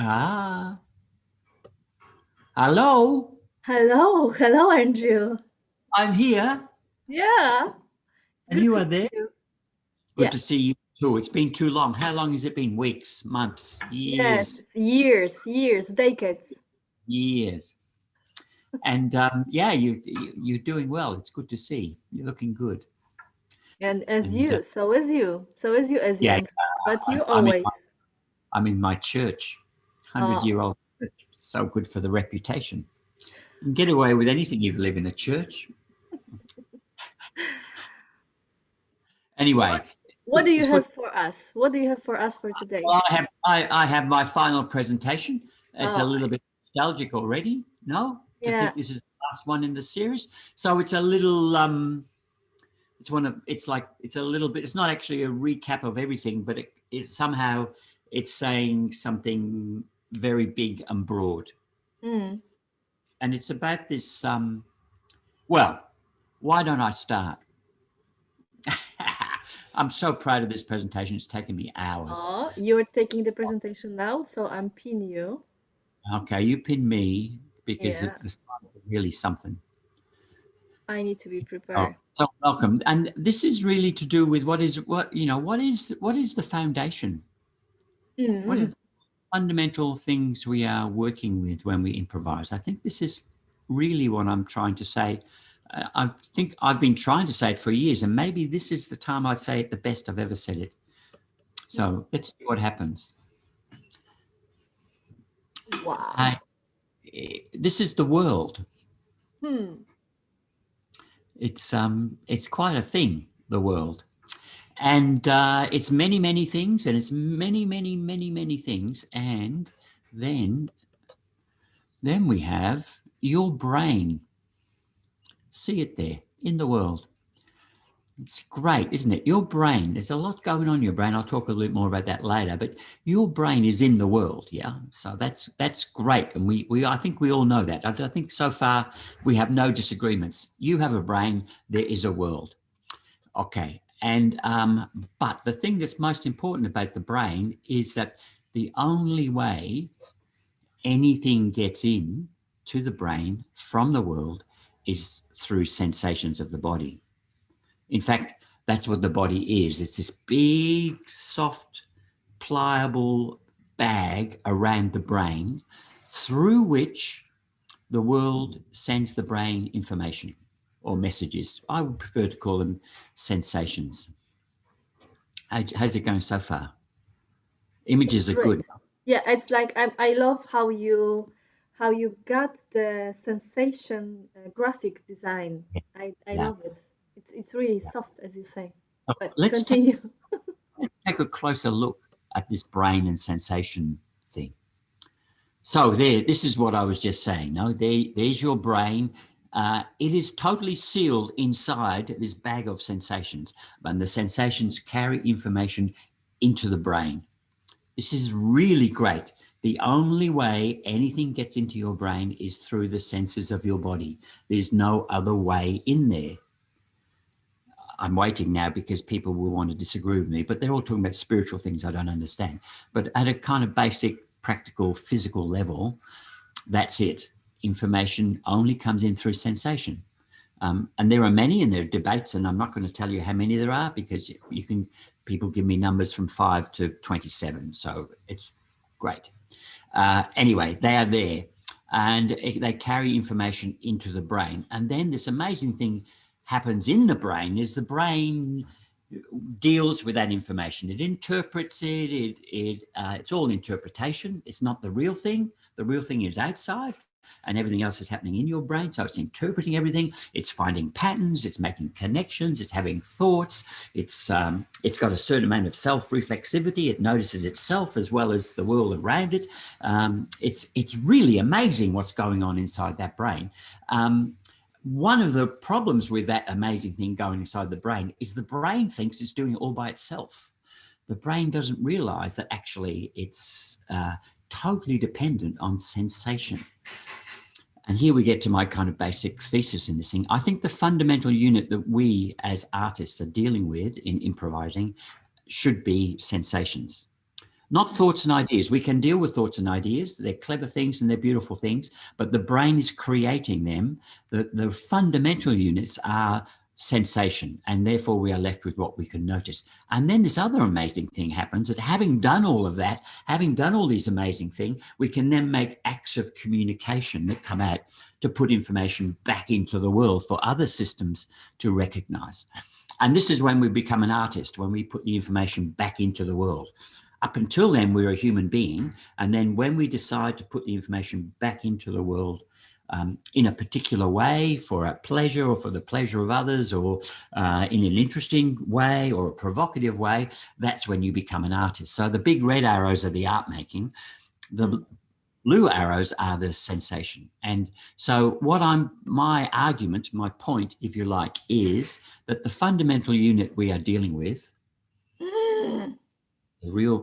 Ah, hello. Hello, Andrew. I'm here, Yeah, it's and good you to are see there. you. Good Yeah, to see you too. It's been too long. How long has it been? Weeks, months, yes, years, it's years, decades. years. And yeah, you're doing well. It's good to see. You're looking good. And as And you, so as you, as you, yeah, Andrew. But you I'm in always. I'm in my church, 100 year Oh, old church. It's so good for the reputation. You can get away with anything if you live in a church. Anyway, what what do you it's good. have for us? What do you have for us for today? Well, I have my final presentation. It's a Oh, little bit nostalgic already. No, to yeah. think this is the last one in the series. So it's a little it's a little bit, it's not actually a recap of everything, but it is somehow it's saying something very big and broad. Mm. And it's about this well, why don't I start? I'm so proud of this presentation. It's taken me hours. Oh, you're taking the presentation now, so I'm pin you. Okay, you pin me because Yeah, the slides are really something. I need to be Oh, prepared. so welcome. And this is really to do with what is the foundation? What are Mm. the fundamental things we are working with when we improvise? I think this is really what I'm trying to say. I think I've been trying to say it for years, and maybe this is the time I'd say it the best I've ever said it. So let's see what happens. Wow. Uh, this is the world. Hmm. It's quite a thing, the world. And it's many, many things, and it's many, many, many, many things. And then, then we have your brain. See it there in the world. It's great, isn't it? Your brain, there's a lot going on in your brain. I'll talk a little more about that later, but your brain is in the world, yeah? So that's great. And we I think we all know that. I think so far we have no disagreements. You have a brain, there is a world. Okay. And but the thing that's most important about the brain is that the only way anything gets in to the brain from the world is through sensations of the body. In fact, that's what the body is. It's this big, soft, pliable bag around the brain through which the world sends the brain information or messages. I would prefer to call them sensations. How's it going so far? It's Images are great. good. Yeah, it's like I love how you got the sensation graphic design. I Yeah. love it. It's really soft, as you say. So But let's continue. take a closer look at this brain and sensation thing. So there, this is what I was just saying. No, there's your brain. It is totally sealed inside this bag of sensations, and the sensations carry information into the brain. This is really great. The only way anything gets into your brain is through the senses of your body. There's no other way in there. I'm waiting now because people will want to disagree with me, but they're all talking about spiritual things I don't understand. But at a kind of basic, practical, physical level, that's it. Information only comes in through sensation. And there are many, and there are debates, and I'm not going to tell you how many there are because you can. People give me numbers from 5 to 27, so it's great. Anyway, they are there, and they carry information into the brain, and then this amazing thing happens in the brain. Is the brain deals with that information. It interprets it. It's all interpretation. It's not the real thing. The real thing is outside, and everything else is happening in your brain. So it's interpreting everything. It's finding patterns. It's making connections. It's having thoughts. It's got a certain amount of self-reflexivity. It notices itself as well as the world around it. It's really amazing what's going on inside that brain. One of the problems with that amazing thing going inside the brain is the brain thinks it's doing it all by itself. The brain doesn't realize that actually it's totally dependent on sensation. And here we get to my kind of basic thesis in this thing. I think the fundamental unit that we as artists are dealing with in improvising should be sensations. not thoughts and ideas. We can deal with thoughts and ideas. They're clever things and they're beautiful things, but the brain is creating them. The fundamental units are sensation, and therefore we are left with what we can notice. And then this other amazing thing happens, that having done all of that, having done all these amazing things, we can then make acts of communication that come out to put information back into the world for other systems to recognize. And this is when we become an artist, when we put the information back into the world. Up until then, we're a human being. And then when we decide to put the information back into the world in a particular way, for our pleasure or for the pleasure of others, or in an interesting way or a provocative way, that's when you become an artist. So the big red arrows are the art making. The blue arrows are the sensation. And so my argument, my point, if you like, is that the fundamental unit we are dealing with,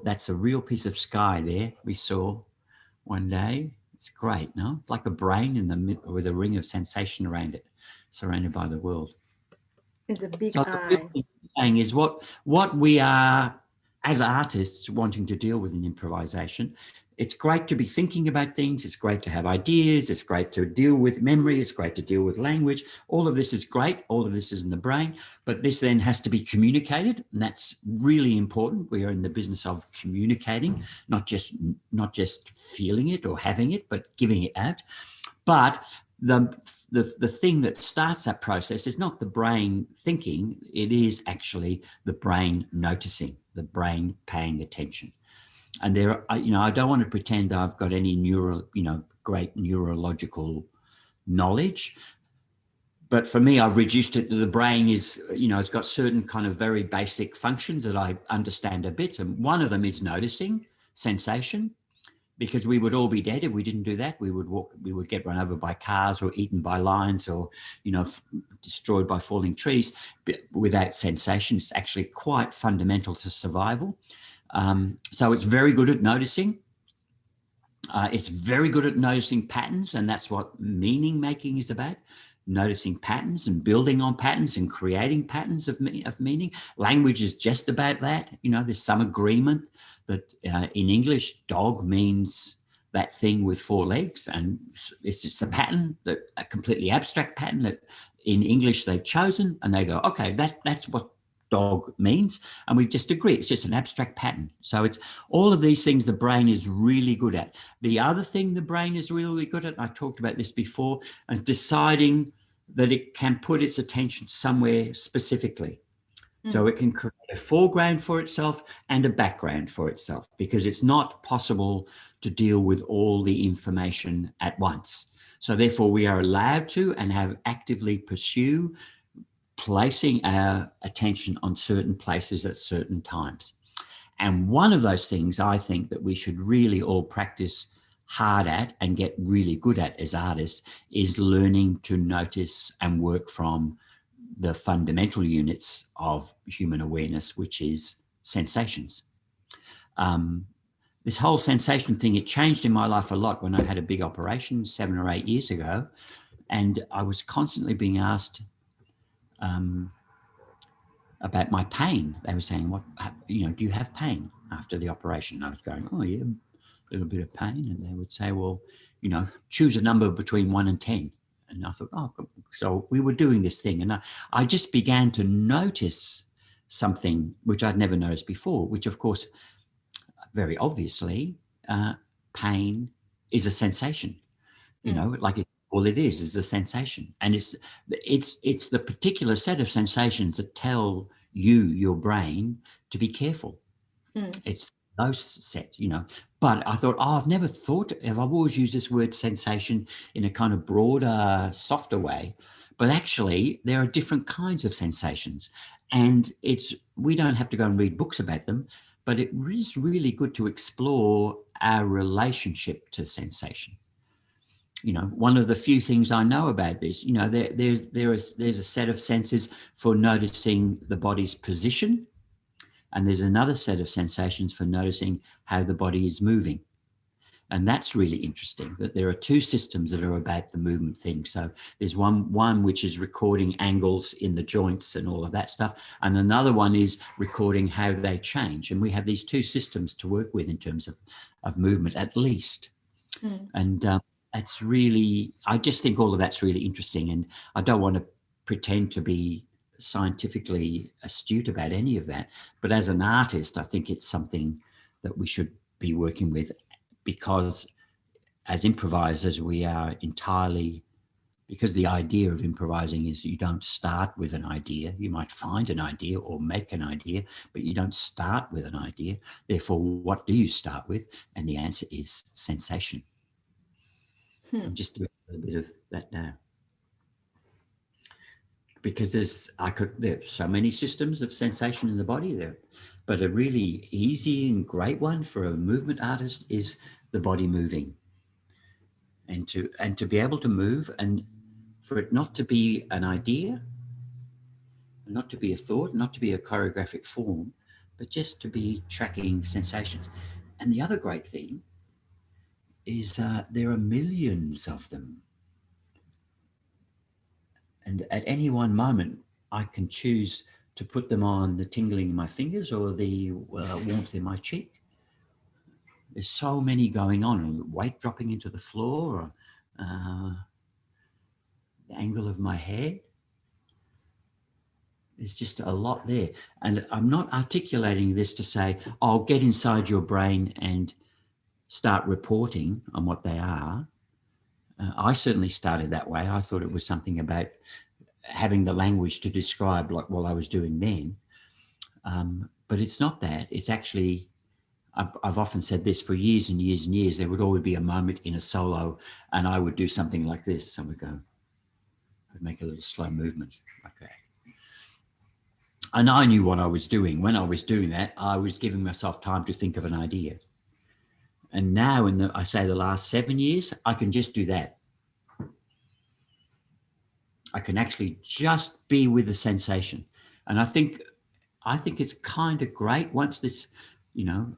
that's a real piece of sky there we saw one day. It's great, no? It's like a brain in the middle with a ring of sensation around it, surrounded by the world. It's a big so eye. The thing saying is what we are as artists wanting to deal with in improvisation. It's great to be thinking about things. It's great to have ideas. It's great to deal with memory. It's great to deal with language. All of this is great. All of this is in the brain, but this then has to be communicated. And that's really important. We are in the business of communicating, not just feeling it or having it, but giving it out. But the thing that starts that process is not the brain thinking. It is actually the brain noticing, the brain paying attention. And I don't want to pretend I've got any great neurological knowledge, but for me, I've reduced it to the brain is, it's got certain kind of very basic functions that I understand a bit. And one of them is noticing sensation, because we would all be dead if we didn't do that. We would get run over by cars or eaten by lions or, destroyed by falling trees. But without sensation, it's actually quite fundamental to survival. So it's very good at noticing. It's very good at noticing patterns, and that's what meaning making is about. Noticing patterns and building on patterns and creating patterns of meaning. Language is just about that. There's some agreement that in English, dog means that thing with four legs, and it's just a pattern, a completely abstract pattern that in English they've chosen, and they go, okay, that's what dog means, and we've just agreed it's just an abstract pattern. So it's all of these things the brain is really good at. The other thing the brain is really good at, I talked about this before, is deciding that it can put its attention somewhere specifically. So it can create a foreground for itself and a background for itself, because it's not possible to deal with all the information at once. So therefore we are allowed to and have actively pursue placing our attention on certain places at certain times. And one of those things I think that we should really all practice hard at and get really good at as artists is learning to notice and work from the fundamental units of human awareness, which is sensations. This whole sensation thing, it changed in my life a lot when I had a big operation 7 or 8 years ago. And I was constantly being asked about my pain. They were saying, do you have pain after the operation? I was going, oh yeah, a little bit of pain. And they would say, well, choose a number between 1 and 10. And I thought, oh, so we were doing this thing. And I just began to notice something which I'd never noticed before, which of course, very obviously, pain is a sensation, all it is a sensation. And it's the particular set of sensations that tell your brain to be careful. It's those sets, But I thought, I've never thought, I've always used this word sensation in a kind of broader, softer way. But actually, there are different kinds of sensations. And we don't have to go and read books about them, but it is really good to explore our relationship to sensation. One of the few things I know about this, there's a set of senses for noticing the body's position, and there's another set of sensations for noticing how the body is moving. And that's really interesting, that there are two systems that are about the movement thing. So there's one which is recording angles in the joints and all of that stuff. And another one is recording how they change. And we have these two systems to work with in terms of movement, at least. And it's really, I just think all of that's really interesting. And I don't want to pretend to be scientifically astute about any of that. But as an artist, I think it's something that we should be working with, because as improvisers, we are entirely, because the idea of improvising is you don't start with an idea. You might find an idea or make an idea, but you don't start with an idea. Therefore, what do you start with? And the answer is sensation. I'm just doing a bit of that now, because there's so many systems of sensation in the body there, but a really easy and great one for a movement artist is the body moving, and to be able to move, and for it not to be an idea, not to be a thought, not to be a choreographic form, but just to be tracking sensations. And the other great thing is there are millions of them. And at any one moment, I can choose to put them on the tingling in my fingers or the warmth in my cheek. There's so many going on, weight dropping into the floor, or the angle of my head. There's just a lot there. And I'm not articulating this to say, oh, get inside your brain and start reporting on what they are. I certainly started that way. I thought it was something about having the language to describe like what I was doing then. But it's not that. It's actually, I've often said this for years and years and years, there would always be a moment in a solo and I would do something like this. I would go, I'd make a little slow movement like that. And I knew what I was doing. When I was doing that, I was giving myself time to think of an idea. And now I say the last 7 years, I can just do that. I can actually just be with the sensation. And I think it's kind of great once this,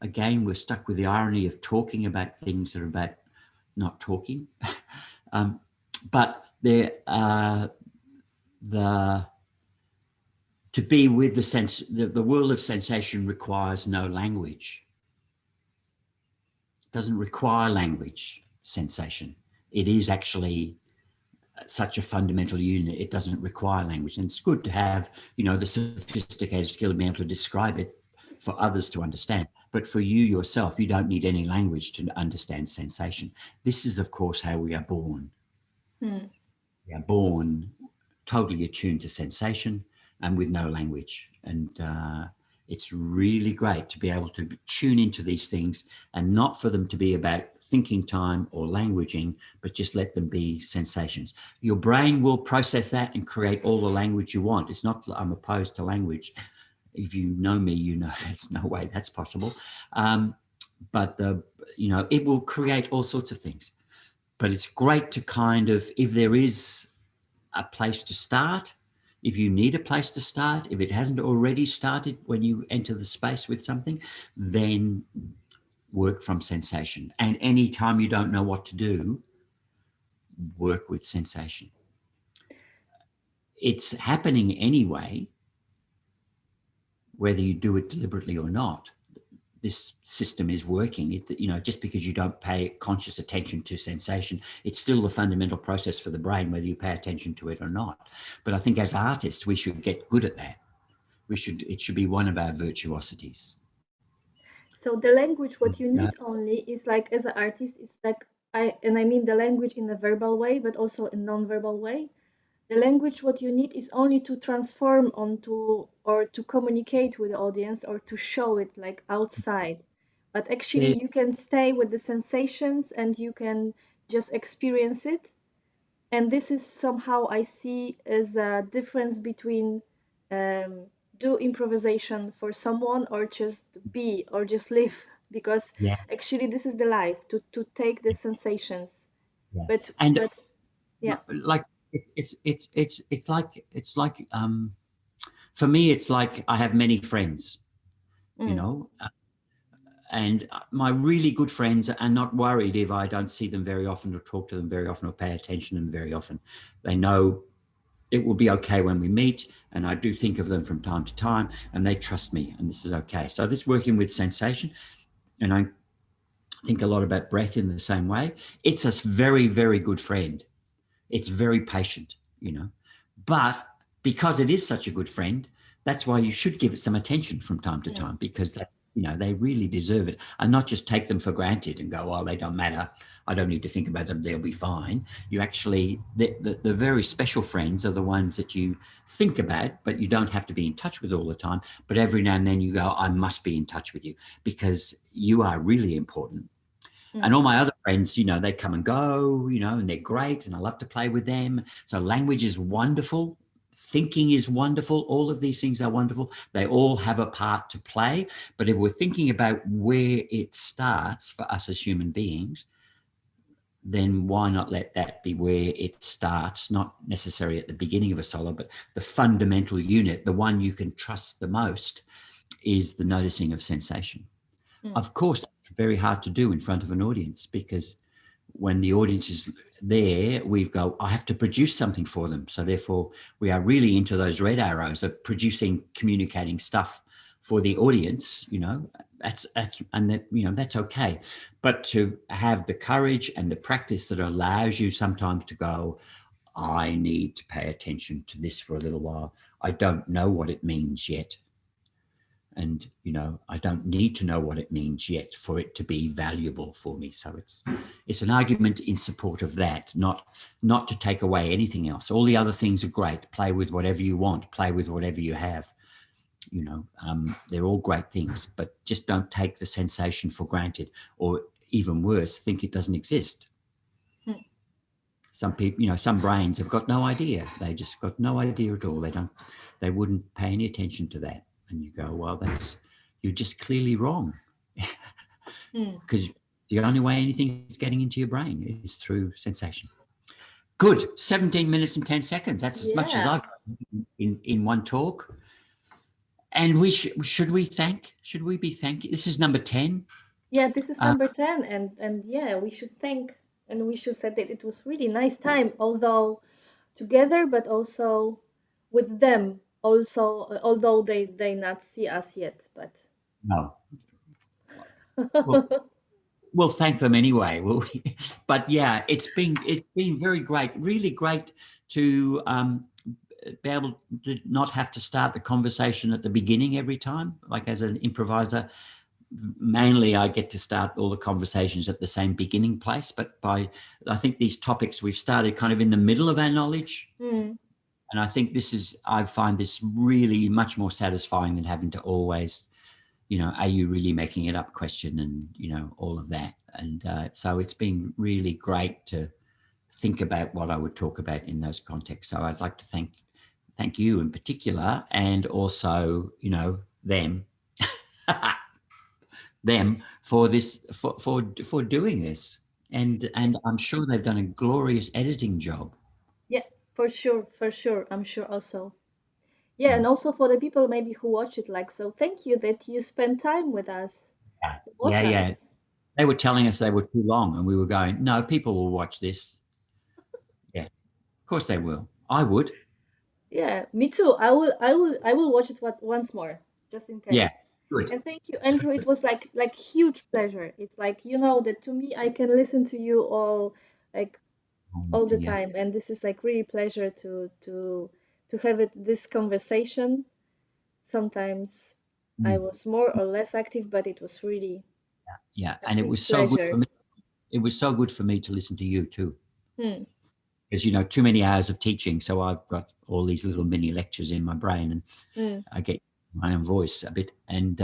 again, we're stuck with the irony of talking about things that are about not talking. But to be with the sense, the world of sensation requires no language. It doesn't require language, sensation. It is actually such a fundamental unit. It doesn't require language. And it's good to have, the sophisticated skill of being able to describe it for others to understand. But for you yourself, you don't need any language to understand sensation. This is, of course, how we are born. We are born totally attuned to sensation and with no language. And it's really great to be able to tune into these things and not for them to be about thinking time or languaging, but just let them be sensations. Your brain will process that and create all the language you want. It's not I'm opposed to language. If you know me, you know there's no way that's possible. But it will create all sorts of things. But it's great to kind of, if there is a place to start, if you need a place to start, if it hasn't already started when you enter the space with something, then work from sensation. And anytime you don't know what to do, work with sensation. It's happening anyway, whether you do it deliberately or not. This system is working. Just because you don't pay conscious attention to sensation, it's still the fundamental process for the brain, whether you pay attention to it or not. But I think as artists, we should get good at that. It should be one of our virtuosities. So the language, what you need only is like, as an artist, it's like, I mean the language in a verbal way, but also in non-verbal way. The language, what you need is only to transform onto or to communicate with the audience or to show it like outside. But actually you can stay with the sensations and you can just experience it. And this is somehow I see as a difference between do improvisation for someone or just be or just live, because actually this is the life, to take the sensations. But like it's like for me it's like I have many friends, and my really good friends are not worried if I don't see them very often or talk to them very often or pay attention to them very often. They know it will be okay when we meet, and I do think of them from time to time, and they trust me, and this is okay. So this working with sensation, and I think a lot about breath in the same way. It's a very, very good friend. It's very patient, but because it is such a good friend, that's why you should give it some attention from time to time, because they really deserve it, and not just take them for granted and go, oh, they don't matter, I don't need to think about them, they'll be fine. You actually, the very special friends are the ones that you think about, but you don't have to be in touch with all the time. But every now and then you go, I must be in touch with you because you are really important. And all my other friends, they come and go, and they're great, and I love to play with them. So language is wonderful. Thinking is wonderful. All of these things are wonderful. They all have a part to play. But if we're thinking about where it starts for us as human beings, then why not let that be where it starts, not necessarily at the beginning of a solo, but the fundamental unit, the one you can trust the most, is the noticing of sensation. Of course, it's very hard to do in front of an audience, because when the audience is there, we go, I have to produce something for them. So therefore, we are really into those red arrows of producing, communicating stuff for the audience, that's okay. But to have the courage and the practice that allows you sometimes to go, I need to pay attention to this for a little while. I don't know what it means yet. And, I don't need to know what it means yet for it to be valuable for me. So it's an argument in support of that, not to take away anything else. All the other things are great. Play with whatever you want, play with whatever you have. They're all great things, but just don't take the sensation for granted, or even worse, think it doesn't exist. Some people, some brains have got no idea. They just got no idea at all. They wouldn't pay any attention to that. And you go, well, you're just clearly wrong. Because the only way anything is getting into your brain is through sensation. Good. 17 minutes and 10 seconds. That's as much as I've done in one talk. And should we be thanking? This is number 10. Yeah, this is number 10. And yeah, we should thank, and we should say that it was really nice time, although together, but also with them. Also, although they not see us yet, but no. We'll thank them anyway, will we? But yeah, it's been very great, really great to be able to not have to start the conversation at the beginning every time. Like as an improviser, mainly I get to start all the conversations at the same beginning place. But I think these topics we've started kind of in the middle of our knowledge. And I think I find this really much more satisfying than having to always, are you really making it up question and, all of that. And so it's been really great to think about what I would talk about in those contexts. So I'd like to thank you in particular, and also, them, them for this, for doing this. And I'm sure they've done a glorious editing job. Yeah, for sure. I'm sure also. Yeah, and also for the people maybe who watch it, so thank you that you spend time with us. Yeah. They were telling us they were too long, and we were going, no, people will watch this. Yeah, of course they will. I would. Yeah, me too. I will watch it once more, just in case. Yeah, good. And thank you, Andrew. It was like huge pleasure. It's like, that to me I can listen to you all the time, and this is like really pleasure to have this conversation. Sometimes I was more or less active, but it was really and it was so good for me. It was so good for me to listen to you too, because too many hours of teaching, so I've got all these little mini lectures in my brain, and I get my own voice a bit, and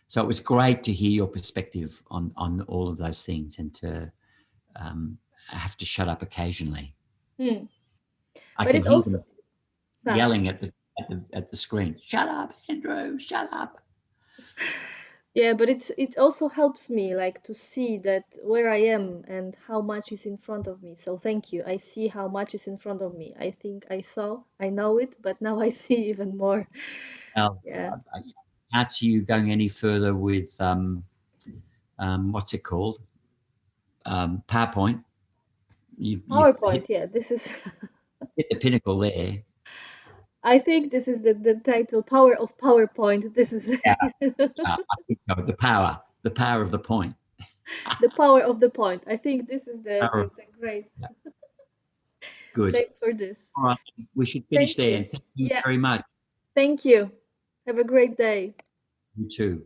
so it was great to hear your perspective on all of those things, and to have to shut up occasionally. I can hear them yelling at the screen, shut up, Andrew, shut up. Yeah, but it also helps me to see that where I am and how much is in front of me. So thank you. I see how much is in front of me. I think I know it, but now I see even more. Yeah. I can't see you going any further with what's it called? PowerPoint. You've PowerPoint, yeah, this is hit the pinnacle there. I think this is the title, Power of PowerPoint. This is Yeah, I think so. The power of the point. the power of the point. I think this is Power the great yeah. Good. name for this. All right, we should finish Thank there. you. And thank you Yeah, very much. thank you. Have a great day. You too.